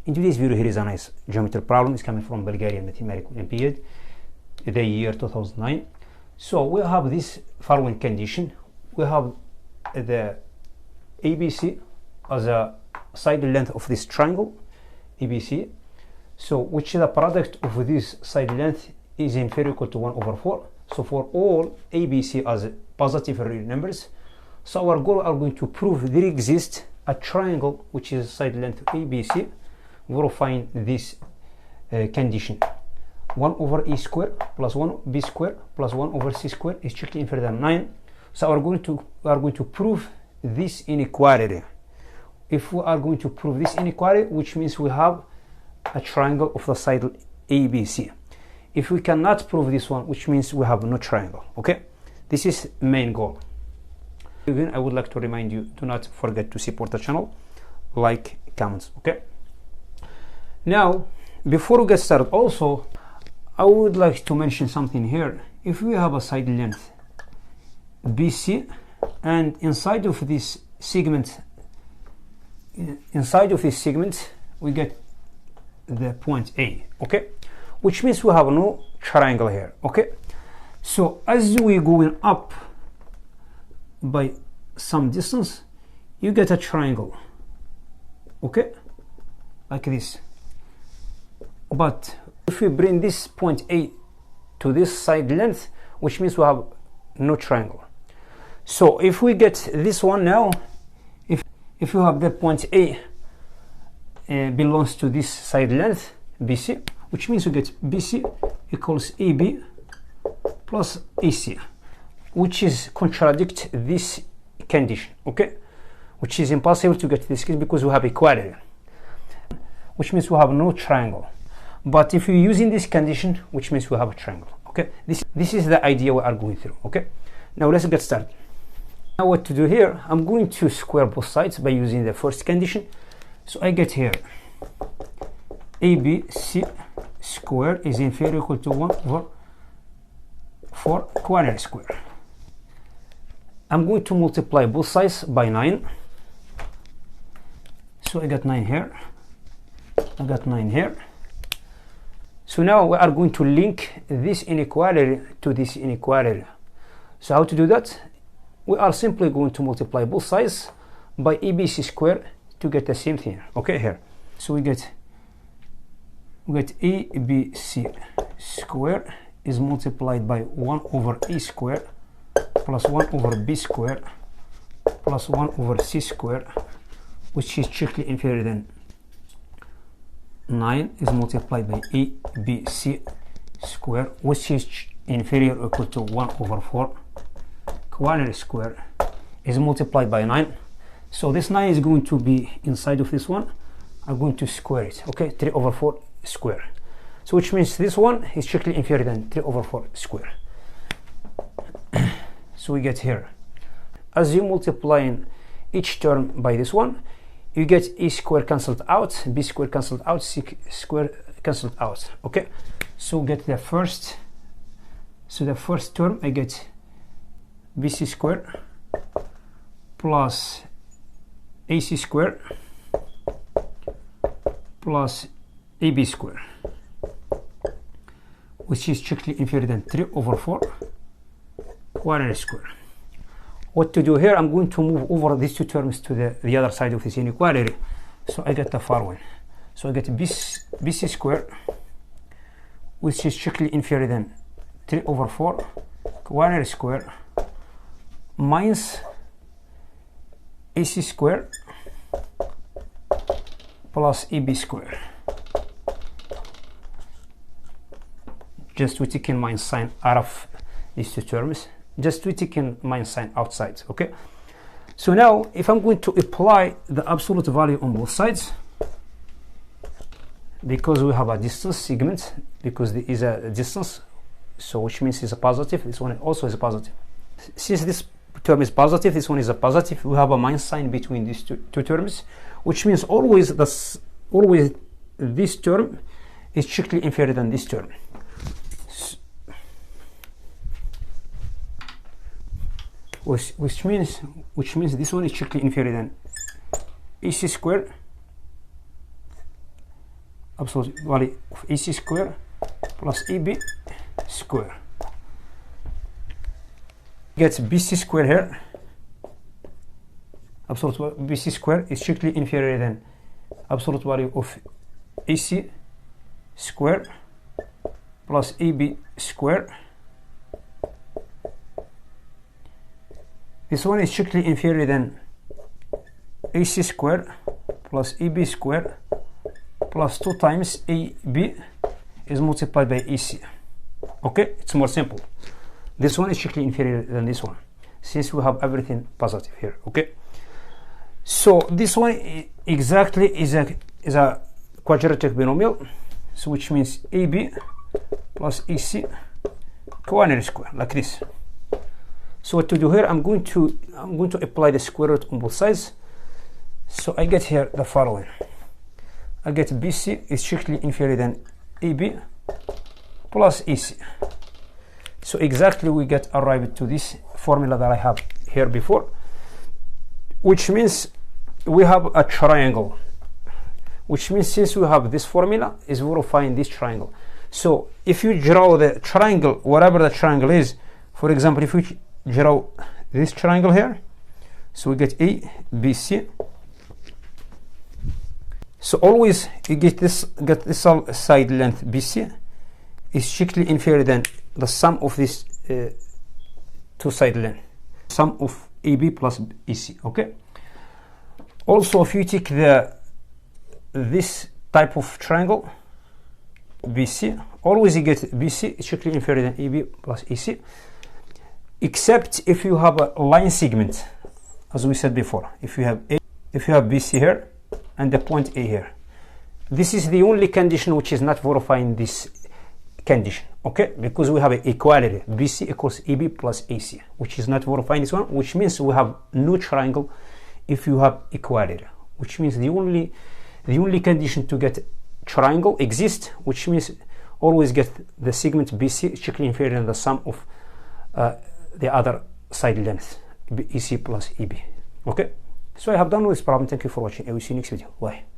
In today's video, here is a nice geometry problem. It's coming from Bulgarian Mathematical Olympiad, the year 2009. So we have this following condition. We have the ABC as a side length of this triangle, ABC. So which the product of this side length is inferior equal to 1 over 4. So for all ABC as positive real numbers, so our goal are going to prove there exists a triangle which is side length ABC. We will find this condition. 1 over a square plus 1b square plus 1 over c square is strictly inferior than 9. So we are going to prove this inequality. If we are going to prove this inequality, which means we have a triangle of the side ABC. If we cannot prove this one, which means we have no triangle. Okay, this is main goal. Again, I would like to remind you, do not forget to support the channel, like, comments. Okay, now before we get started, also I would like to mention something here. If we have a side length BC and inside of this segment we get the point A, okay, which means we have no triangle here. Okay, so as we going up by some distance, you get a triangle, okay, like this. But if we bring this point A to this side length, which means we have no triangle. So if we get this one now, if you have the point A belongs to this side length BC, which means we get BC equals AB plus AC, which is contradict this condition, okay, which is impossible to get this case because we have equality, which means we have no triangle. But if you're using this condition, which means we have a triangle. Okay, this is the idea we are going through. Okay, now let's get started. Now what to do here, I'm going to square both sides by using the first condition. So I get here ABC square is inferior equal to 1 over 4 quadratic square. I'm going to multiply both sides by 9. So I got 9 here, I got 9 here. So now we are going to link this inequality to this inequality. So how to do that? We are simply going to multiply both sides by ABC square to get the same thing. Okay, here. So we get ABC square is multiplied by 1 over a square plus 1 over b square plus 1 over c square, which is strictly inferior than 9 is multiplied by ABC square, which is inferior or equal to 1 over 4 quadratic square is multiplied by 9. So this 9 is going to be inside of this one. I'm going to square it. Okay, 3 over 4 square. So which means this one is strictly inferior than 3 over 4 square. So we get here, as you multiplying each term by this one, you get a square cancelled out, b square cancelled out, c square cancelled out. Okay, so get the first, so the first term I get bc square plus ac square plus ab square, which is strictly inferior than 3 over 4 quadratic square. What to do here, I'm going to move over these two terms to the other side of this inequality. So I get the following. So I get bc square, which is strictly inferior than 3 over 4 quadratic square minus ac square plus ab square. Just we taking minus sign out of these two terms. Just we taking minus sign outside. Okay, so now if I'm going to apply the absolute value on both sides, because we have a distance segment, because there is a distance, so which means it's a positive, this one also is a positive. Since this term is positive, this one is a positive, we have a minus sign between these two terms, which means always this term is strictly inferior than this term. Which means this one is strictly inferior than ac square absolute value of AC square plus EB square. Get BC square here. Absolute BC square is strictly inferior than absolute value of AC square plus EB square. This one is strictly inferior than AC square plus EB square plus 2 times AB is multiplied by AC. Okay, it's more simple. This one is strictly inferior than this one since we have everything positive here. Okay, so this one exactly is a quadratic binomial, so which means AB plus EC quinary square, like this. So what to do here, I'm going to apply the square root on both sides. So I get here the following. I get BC is strictly inferior than AB plus EC. So exactly we get arrived to this formula that I have here before, which means we have a triangle, which means since we have this formula is verifying this triangle. So if you draw the triangle, whatever the triangle is, for example, if we draw this triangle here, so we get ABC. So always you get this side length BC is strictly inferior than the sum of this two side length, sum of AB plus EC. Okay. Also, if you take this type of triangle BC, always you get BC is strictly inferior than AB plus EC, except if you have a line segment, as we said before. If you have BC here and the point A here, this is the only condition which is not verifying this condition. Okay, because we have an equality, BC equals EB plus AC, which is not verifying this one, which means we have no triangle if you have equality, which means the only condition to get triangle exists, which means always get the segment BC strictly inferior than the sum of the other side length EC plus EB. Okay, so I have done with this problem. Thank you for watching. I will see you next video. Bye.